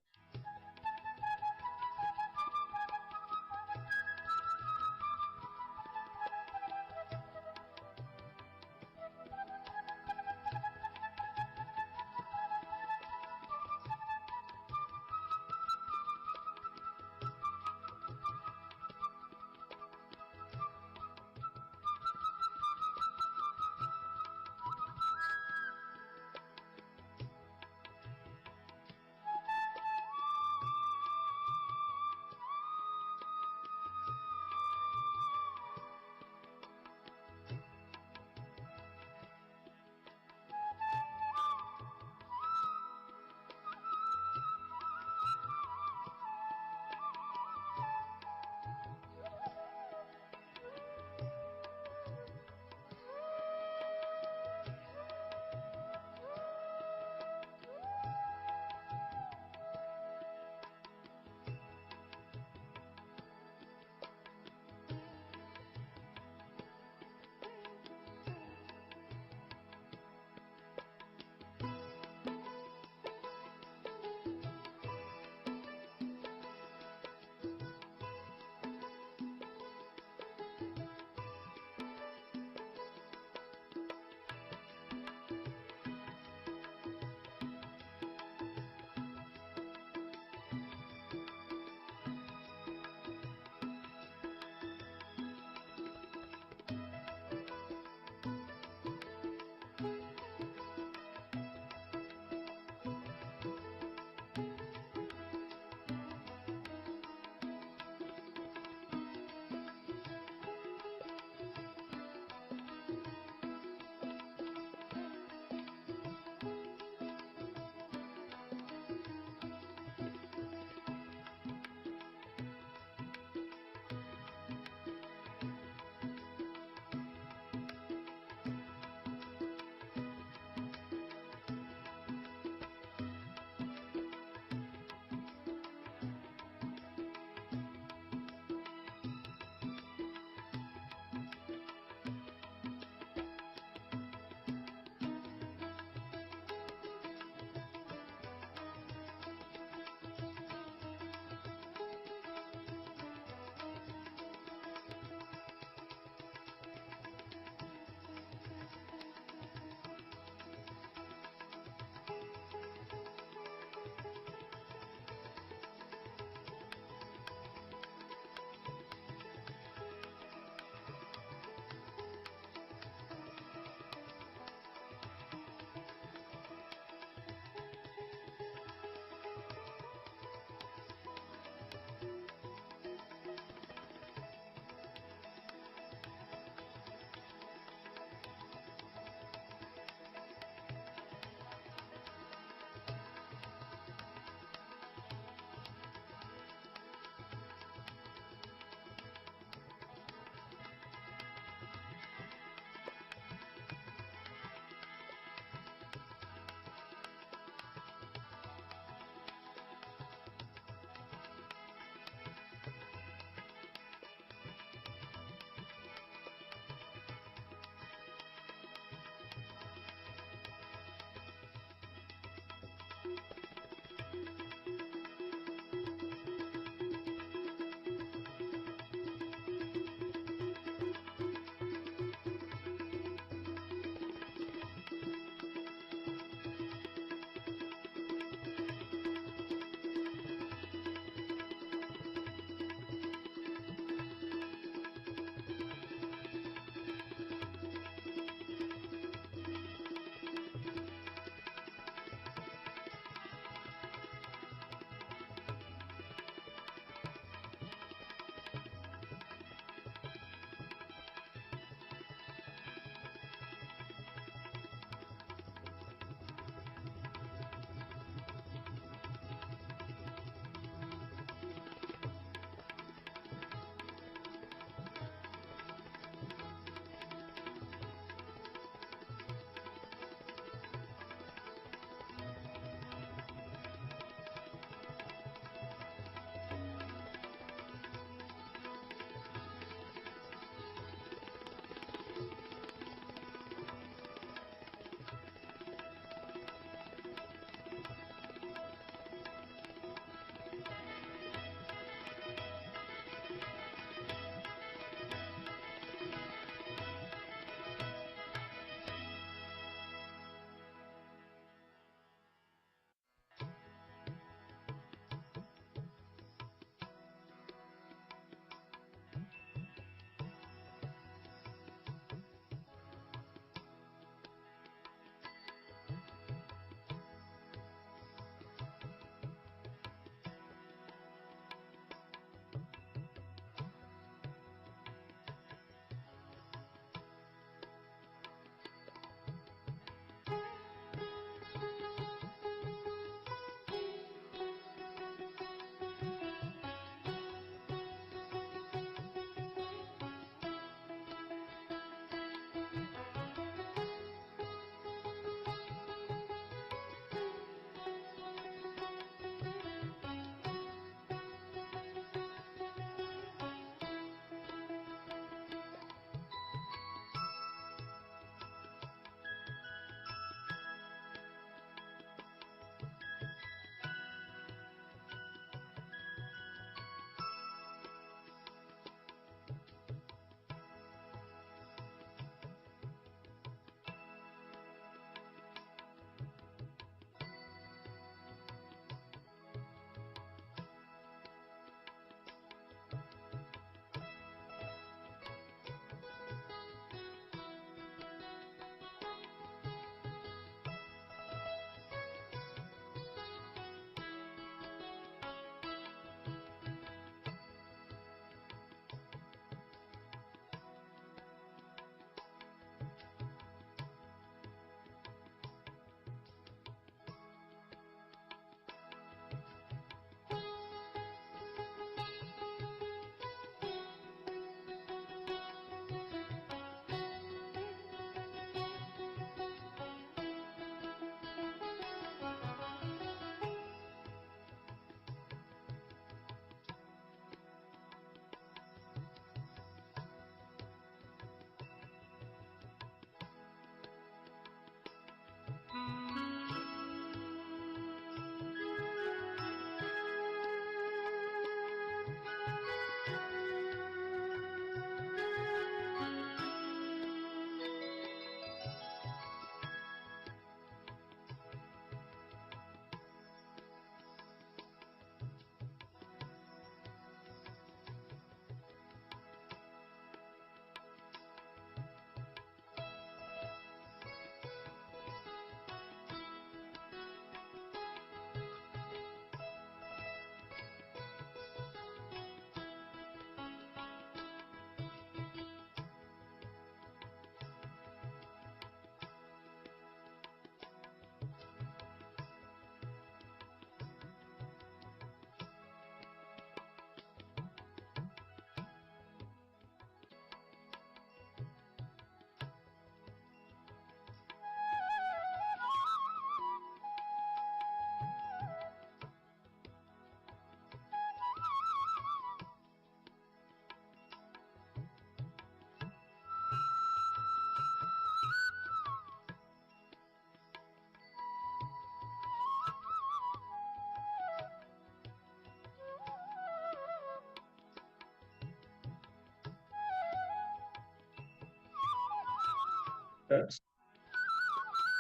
मास्टर।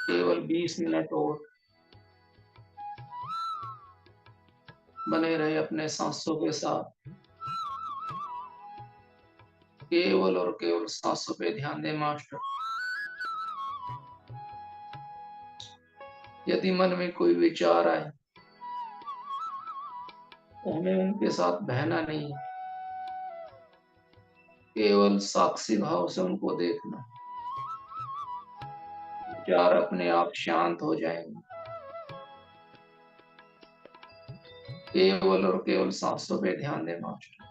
केवल 20 मिनट और बने रहे अपने सांसों के साथ। केवल और केवल सांसों पे ध्यान दें मास्टर। यदि मन में कोई विचार आए तो हमें उनके साथ बहना नहीं है, केवल साक्षी भाव से उनको देखना। विचार अपने आप शांत हो जाएंगे। केवल और केवल सांसों पे ध्यान दें मास्टर।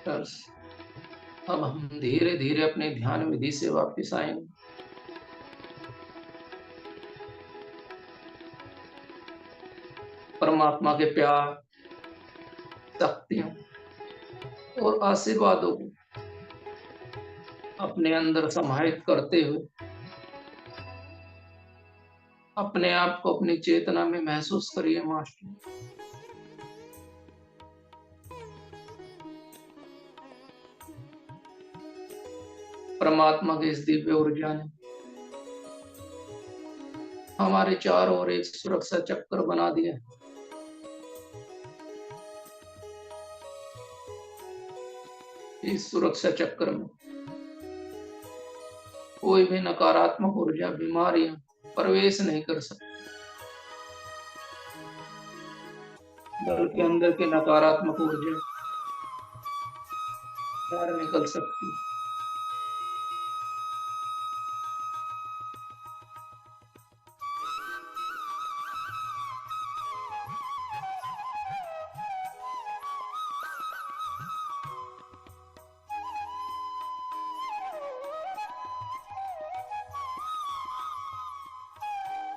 बेनिफैक्टर्स। अब हम धीरे धीरे अपने ध्यान विधि से वापस आएंगे। परमात्मा के प्यार, शक्तियों और आशीर्वादों को अपने अंदर समाहित करते हुए अपने आप को अपनी चेतना में महसूस करिए मास्टर। परमात्मा की इस दिव्य ऊर्जा ने हमारे चारों ओर एक सुरक्षा चक्र बना दिया। इस सुरक्षा चक्र में कोई भी नकारात्मक ऊर्जा, बीमारियां प्रवेश नहीं कर सकती, बल्कि अंदर की नकारात्मक ऊर्जा बाहर निकल सकती।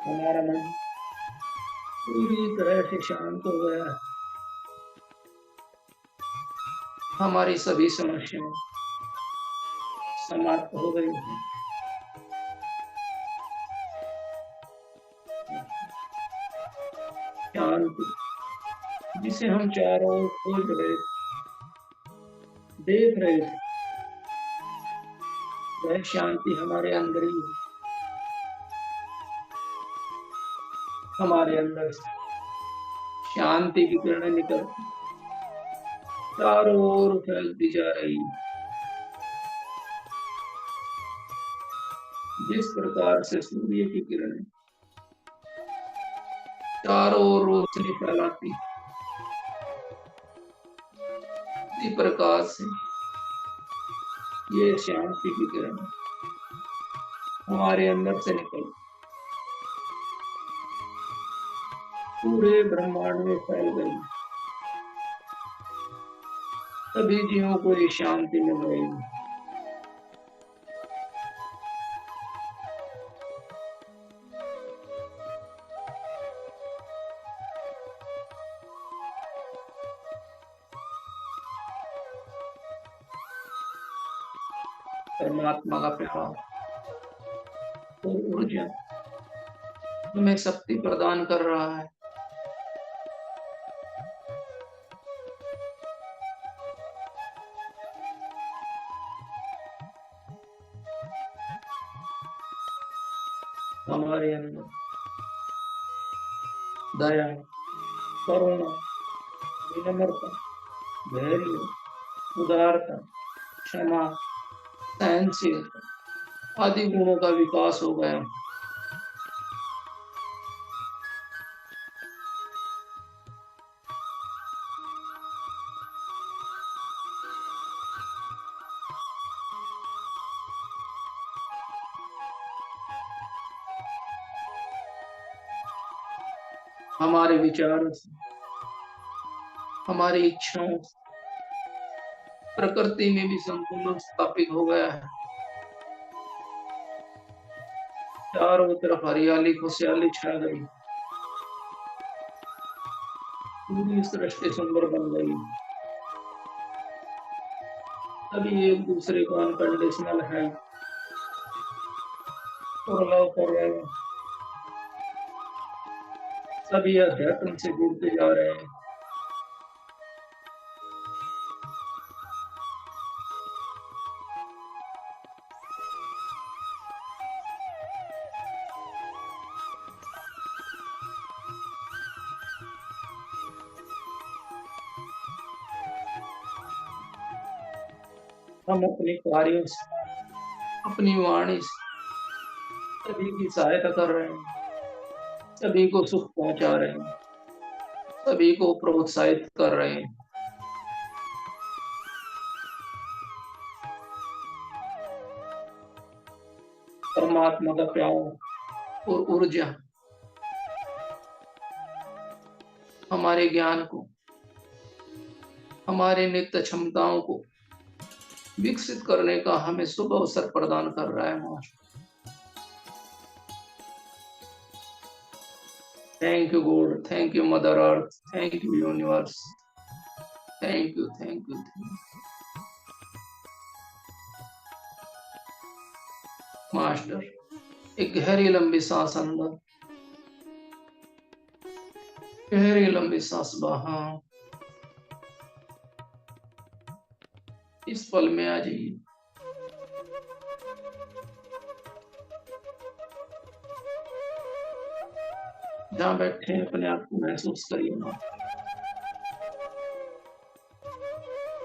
हमारा मन पूरी तरह से शांत हो गया है। हमारी सभी समस्याएं समाप्त हो गई हैं। शांति जिसे हम चारों ओर खोज रहे, देख रहे थे, वह शांति हमारे अंदर ही है। हमारे अंदर से शांति की किरणें निकलती चारों ओर फैलती जा रही है। जिस प्रकार से सूर्य की किरणें चारों ओर रोशनी फैलाती, इसी प्रकार से ये शांति की किरणें हमारे अंदर से निकल पूरे ब्रह्मांड में फैल गई। सभी जीवों को ये शांति मिल रही है। परमात्मा का प्यार और ऊर्जा हमें शक्ति प्रदान कर रहा है। हमारे अंदर दया, करुणा, विनम्रता, धैर्य, उदारता, क्षमा, सहनशीलता आदि गुणों का विकास हो गया। हमारे विचारों से, हमारी इच्छाओं से प्रकृति में भी संतुलन स्थापित हो गया है। चारों तरफ हरियाली, खुशहाली छा गई। पूरी सृष्टि सुंदर बन गई। सभी एक दूसरे को अनकंडीशनल है और लव कर रहे हैं। सभी अध्यात्म से जुड़ते जा रहे हैं। हम अपने कार्यों से, अपनी वाणी से सभी की सहायता कर रहे हैं, सभी को सुख पहुंचा रहे हैं, सभी को प्रोत्साहित कर रहे हैं। परमात्मा का प्यार और ऊर्जा हमारे ज्ञान को, हमारे नित्य क्षमताओं को विकसित करने का हमें शुभ अवसर प्रदान कर रहा है master. Thank you God, thank you mother earth, thank you universe, thank you thank you thank you master. एक गहरी लंबी सांस अंदर, गहरी लंबी सांस बाहर। इस पल में आ जाइए। जहाँ बैठे हैं अपने आप को महसूस करिए ना,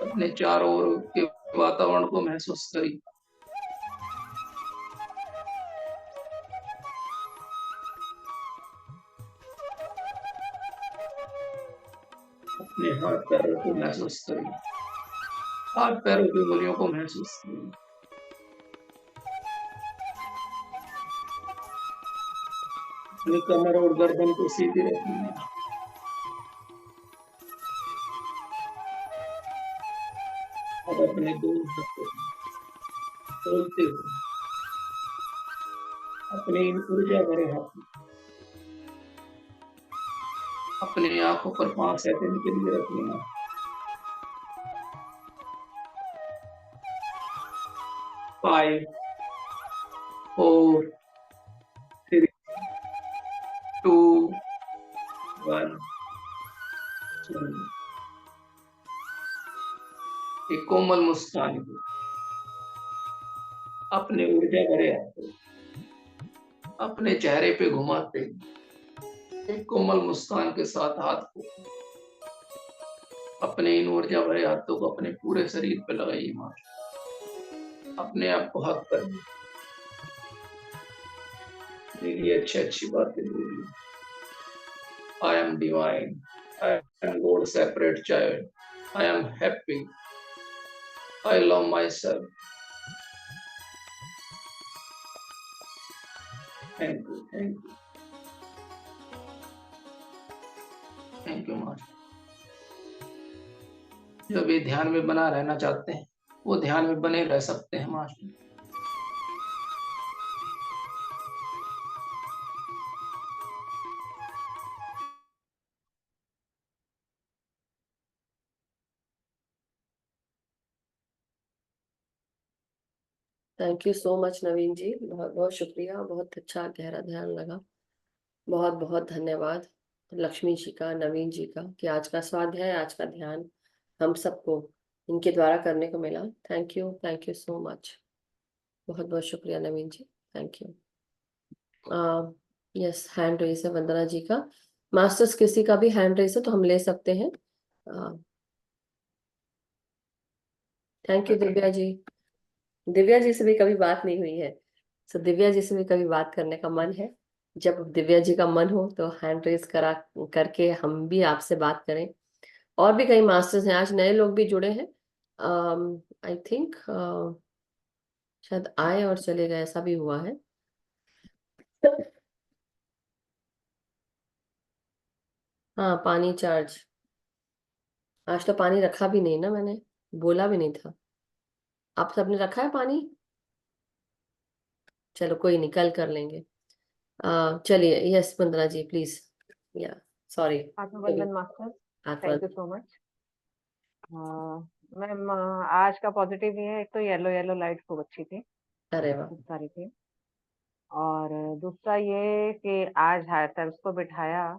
अपने चारों ओर के वातावरण को महसूस करिए। अपने हाथ पैरों को महसूस करिए, हाथ पैरों की उंगलियों को महसूस करिए। अपनी कमर और गर्दन को सीधी रखिए और अपने दो हाथों खोलते हुए अपने इन ऊर्जा भरे हाथ अपनी आंखों पर 5 सेकंड के लिए रख लेना। 5 4 3 2 1। एक कोमल मुस्कान को अपने ऊर्जा भरे हाथों अपने चेहरे पे घुमाते एक कोमल मुस्कान के साथ हाथ को अपने इन ऊर्जा भरे हाथों को अपने पूरे शरीर पे लगाइए मास्टर। अपने आप को हक करिए, लिए अच्छी बातें बोलिए। I am divine, I am God separate child, I am happy, I love my self. Thank you thank you thank you master. जो भी ध्यान में बना रहना चाहते हैं वो ध्यान में बने रह सकते हैं master. Thank you so much Naveen ji, बहुत बहुत शुक्रिया, बहुत अच्छा गहरा ध्यान लगा। बहुत बहुत धन्यवाद लक्ष्मी जी का, नवीन जी का, कि आज का स्वाध्याय, आज का ध्यान हम सबको इनके द्वारा करने को मिला। Thank you so much. बहुत बहुत शुक्रिया Naveen ji, thank you. Yes, hand raise है वंदना जी का। मास्टर्स किसी का भी हैंड रेस है तो हम ले सकते हैं। Thank you Divya ji. दिव्या जी से भी कभी बात नहीं हुई है, सो दिव्या जी से भी कभी बात करने का मन है। जब दिव्या जी का मन हो तो हैंड रेस करा करके हम भी आपसे बात करें। और भी कई मास्टर्स हैं, आज नए लोग भी जुड़े हैं। आई थिंक शायद आए और चले गए, ऐसा भी हुआ है। हाँ, पानी चार्ज, आज तो पानी रखा भी नहीं ना, मैंने बोला भी नहीं था। आप सबने रखा है पानी? चलो कोई नहीं, कल कर लेंगे। चलिए, यस वंदना जी प्लीज। या sorry. Atmabandhan master, thank you so much. Ma'am, आज का पॉजिटिव ये है, एक तो येलो येलो लाइट खूब अच्छी थी, अरे वाह, खूब सारी थी। और दूसरा ये कि आज हायर सेल्स को बिठाया,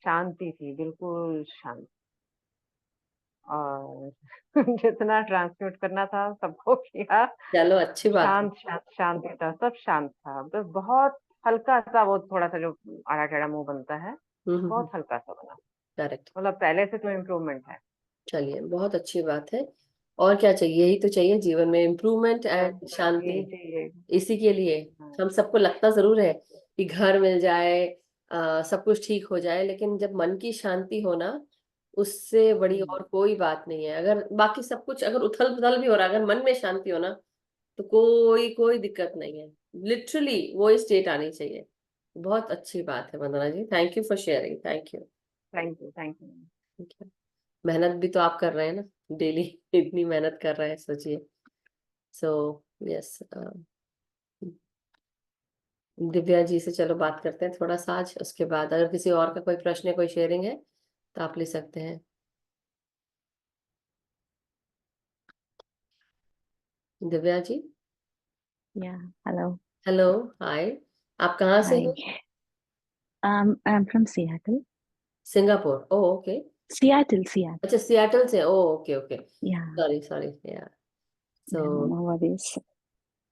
शांति थी, बिल्कुल शांत। और जितना ट्रांसमिट करना था सबको किया। चलो अच्छी बात है। शांत शांत शांति था, सब शांत था, बस बहुत हल्का सा, वो थोड़ा सा जो आड़ा टेढ़ा मुंह बनता है, बहुत हल्का सा बना। करेक्ट। मतलब पहले से तो इम्प्रूवमेंट है। चलिए, बहुत अच्छी बात है। और क्या चाहिए? यही तो चाहिए जीवन में, इम्प्रूवमेंट एंड यही शांति। चाहिए। इसी के लिए हाँ। हम सबको लगता जरूर है कि घर मिल जाए, सब कुछ ठीक हो जाए, लेकिन जब मन की शांति हो ना, उससे बड़ी और कोई बात नहीं है। अगर बाकी सब कुछ अगर उथल पुथल भी हो रहा है, अगर मन में शांति हो ना, तो कोई कोई दिक्कत नहीं है। लिटरली वो स्टेट आनी चाहिए। बहुत अच्छी बात है Vandana ji, thank you for sharing, thank you. Thank you. ठीक है। मेहनत भी तो आप कर रहे हैं ना, डेली इतनी मेहनत कर रहे हैं, सोचिए। सो यस, दिव्या जी से चलो बात करते हैं थोड़ा सा आज, उसके बाद अगर किसी और का कोई प्रश्न है, कोई शेयरिंग है तो आप ले सकते हैं। Divya ji. Yeah, hello. Hello, hi. आप कहाँ से Hi. हो? I'm from Seattle. Singapore, oh okay. Seattle. अच्छा, सियाटल से, oh okay okay. Yeah, sorry sorry, yeah so no worries.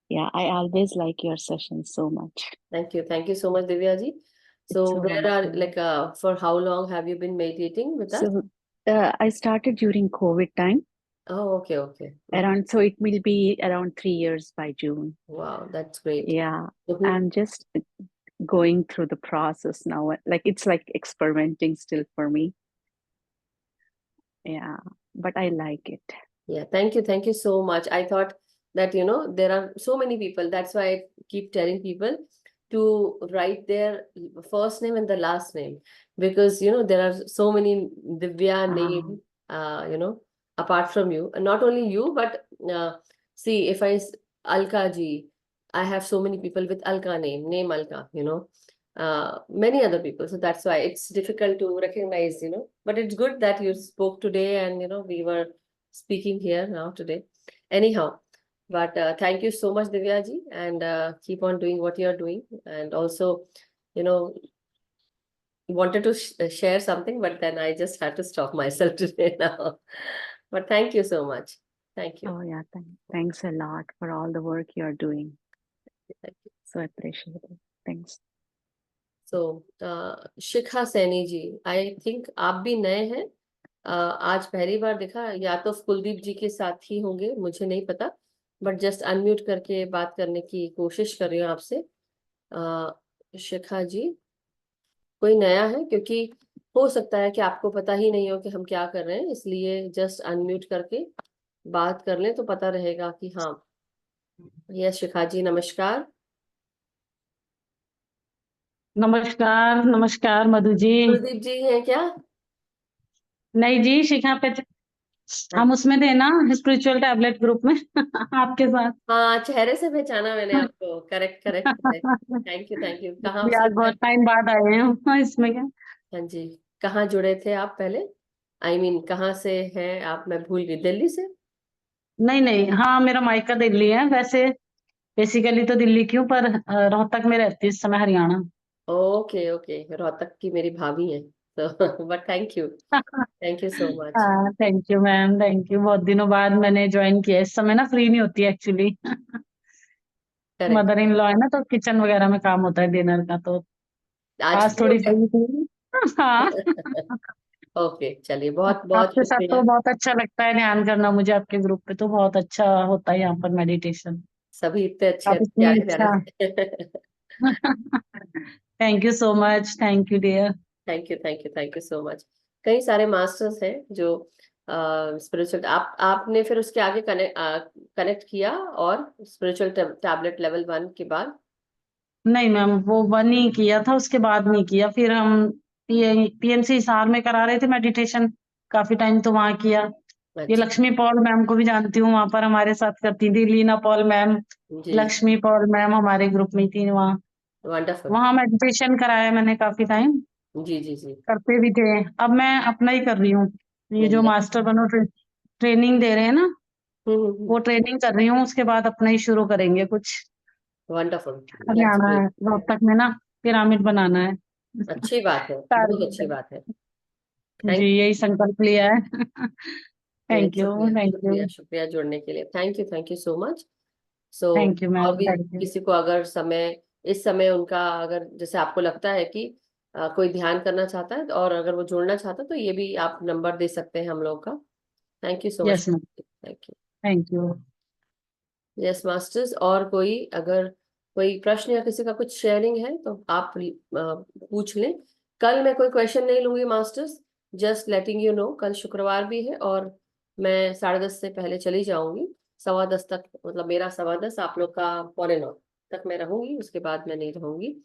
Yeah, I always like your sessions so much. thank you so much, Divya ji. It's So so where are, wonderful. like, for how long have you been meditating with us? So, I started during COVID time, Oh, okay, okay. so it will be around 3 years by June. Wow, that's great. Yeah, So who, I'm just going through the process now. Like it's like experimenting still for me. Yeah, but I like it. yeah, thank you so much. I thought that, there are so many people. That's why I keep telling people to write their first name and the last name, because, there are so many Divya name, apart from you. And not only you, but see, if Alka ji, I have so many people with Alka name Alka, many other people. So that's why it's difficult to recognize, but it's good that you spoke today and, we were speaking here now today. Anyhow, but thank you so much, Divya ji, and keep on doing what you're doing. And also, you know, wanted to share something, but then I just had to stop myself today now. But thank you so much. Thank you. Oh yeah, thanks a lot for all the work you're doing. Thank you. So appreciated. Thanks. So, Shikha Saini ji, I think आप भी नए हैं। आज पहली बार देखा, या तो कुलदीप जी के साथ ही होंगे, मुझे नहीं पता, बट जस्ट अनम्यूट करके बात करने की कोशिश कर रही हूँ आपसे। शिखा जी, कोई नया है? क्योंकि हो सकता है कि आपको पता ही नहीं हो कि हम क्या कर रहे हैं, इसलिए जस्ट अनम्यूट करके बात कर लें तो पता रहेगा कि हाँ। यस शिखा जी, नमस्कार। नमस्कार नमस्कार मधु जी। कुलदीप जी हैं क्या? नहीं जी, शिखा पे हम उसमें थे ना, स्पिरिचुअल टैबलेट ग्रुप में आपके साथ। हाँ, चेहरे से पहचाना मैंने आपको। Correct correct correct. Thank you. कहाँ जी, से? आज बहुत टाइम बाद आए हैं इसमें क्या। हाँ जी, कहाँ जुड़े थे आप पहले? आई मीन कहाँ से हैं आप? मैं भूल गई। दिल्ली से? नहीं नहीं, हाँ मेरा मायका दिल्ली है वैसे। बेसिकली तो दिल्ली क्यों, पर रोहतक में रहती है इस समय, हरियाणा। ओके ओके, रोहतक की मेरी भाभी है तो but thank you so much. हाँ thank you ma'am, thank you. बहुत दिनों बाद मैंने ज्वाइन किया, इस समय ना फ्री नहीं होती actually. Correct. Mother in law है ना, तो किचन वगैरह में काम होता है डिनर का, तो आज आज फ्री हो थोड़ी फ्री थी। हाँ, गए? ओके, चलिए, बहुत बहुत आपके साथ शुक्रिया। तो बहुत अच्छा लगता है ध्यान करना मुझे, आपके ग्रुप पे तो बहुत अच्छा होता है यहाँ पर मेडिटेशन। सभी इतने अच्छे आप इतनी प्यारे प्यारे अच्छा। से thank you so much, thank you dear. Thank you so much. कई सारे मास्टर्स हैं जो स्पिरिचुअल, आपने फिर उसके आगे कनेक्ट किया, और स्पिरिचुअल टैबलेट लेवल 1 के बाद? नहीं मैम, वो वन ही किया था, उसके बाद नहीं किया। फिर हम पीएमसी हिसार में करा रहे थे मेडिटेशन काफी टाइम, तो वहाँ किया। ये अच्छा। लक्ष्मी पॉल मैम को भी जानती हूँ, वहां पर हमारे साथ करती थी। लीना पॉल मैम, जी। लक्ष्मी पॉल मैम हमारे ग्रुप में थी वहाँ। वंडरफुल। वहाँ मेडिटेशन कराया मैंने काफी टाइम, जी जी जी। करते भी थे। अब मैं अपना ही कर रही हूँ, ये जो नहीं, मास्टर बनो ट्रेनिंग दे रहे हैं ना, हम्म। वो ट्रेनिंग कर रही हूँ। उसके बाद अपना ही शुरू करेंगे कुछ। वंडरफुल। दैट्स हरियाणा है, ग्रेट। रोहतक में ना पिरामिड बनाना है। अच्छी बात है, बहुत अच्छी बात है। जी, थैंक यही संकल्प लिया है। नहीं, थैंक यू, शुक्रिया थैंक यू, शुक्रिया शुक्रिया जुड़ने के लिए। Thank you so much. So thank you और मैम, भी थैंक यू। किसी को अगर इस समय उनका, अगर जैसे आपको लगता है कि कोई ध्यान करना चाहता है और अगर वो जुड़ना चाहता है, तो ये भी आप नंबर दे सकते हैं हम लोग का। Thank you so much. Yes ma'am, thank you. Thank you. Yes masters, और कोई अगर कोई प्रश्न या किसी का कुछ शेयरिंग है तो आप पूछ लें। कल मैं कोई क्वेश्चन नहीं लूंगी masters, just letting you no. कल शुक्रवार भी है और मैं 10:30 से पहले चली जाऊंगी। 10:15 तक, मतलब मेरा 10:15, आप लोग का 9:15 तक मैं रहूंगी, उसके बाद मैं नहीं रहूंगी,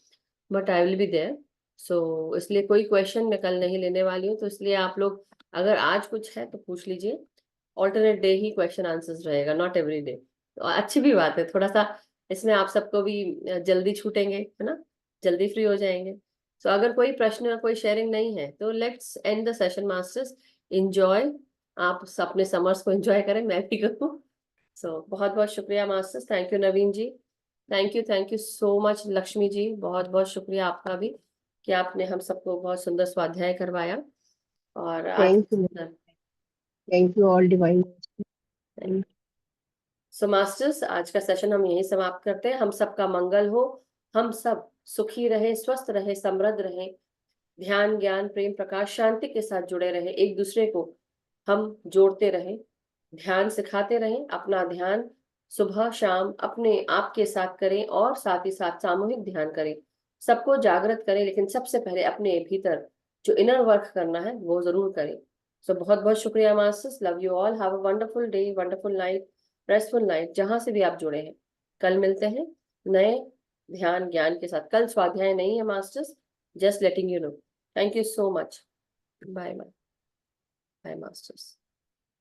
but I will be there. So इसलिए कोई क्वेश्चन मैं कल नहीं लेने वाली हूँ, तो इसलिए आप लोग अगर आज कुछ है तो पूछ लीजिए, ऑल्टरनेट डे ही क्वेश्चन आंसर्स रहेगा, नॉट एवरी डे। तो अच्छी भी बात है, थोड़ा सा इसमें आप सबको भी जल्दी छूटेंगे, है ना, जल्दी फ्री हो जाएंगे। तो अगर कोई प्रश्न या कोई शेयरिंग नहीं है तो let's end the session masters. Enjoy, आप अपने समर्स को एंजॉय करें, मैं भी करूँ। सो बहुत बहुत शुक्रिया masters, thank you Naveen ji, thank you so much Lakshmi ji, बहुत बहुत शुक्रिया आपका भी कि आपने हम सबको बहुत सुंदर स्वाध्याय करवाया। और आज thank you all divine. So masters, आज का सेशन हम यहीं समाप्त करते हैं। हम सबका मंगल हो, हम सब सुखी रहे, स्वस्थ रहे, समृद्ध रहे, ध्यान ज्ञान प्रेम प्रकाश शांति के साथ जुड़े रहे, एक दूसरे को हम जोड़ते रहे, ध्यान सिखाते रहें। अपना ध्यान सुबह शाम अपने आप के साथ करें और साथ ही साथ सामूहिक ध्यान करें, सबको जागृत करें, लेकिन सबसे पहले अपने भीतर जो इनर वर्क करना है वो जरूर करें। सो बहुत बहुत शुक्रिया masters, love you all, have a wonderful day, wonderful night, restful night, जहां से भी आप जुड़े हैं। कल मिलते हैं नए ध्यान ज्ञान के साथ। कल स्वाध्याय नहीं है masters, just letting you know. Thank you so much, bye bye, bye masters.